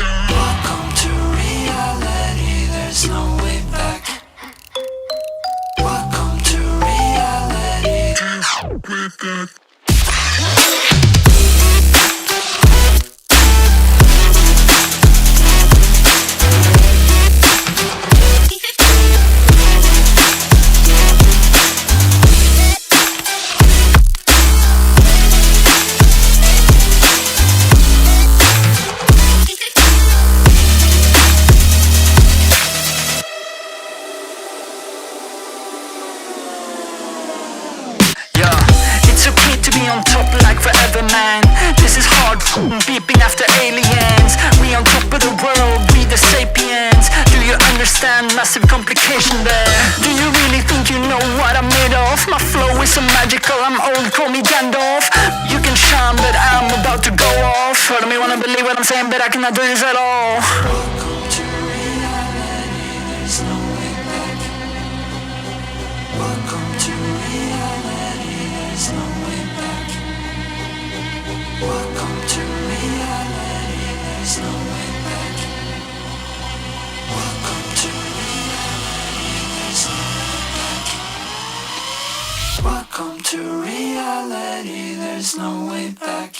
Welcome to reality, there's no way back. Welcome to reality. On top like forever, man. This is hard beeping after aliens. We on top of the world, we the sapiens. Do you understand massive complication there? Do you really think you know what I'm made of? My flow is so magical, I'm old, call me Gandalf. You can shine, but I'm about to go off. Heard me wanna believe what I'm saying, but I cannot do this at all. Welcome to reality, there's no way back. Welcome to reality, there's no way back. Welcome to reality, there's no way back. Welcome to reality, there's no way back. Welcome to reality, there's no way back.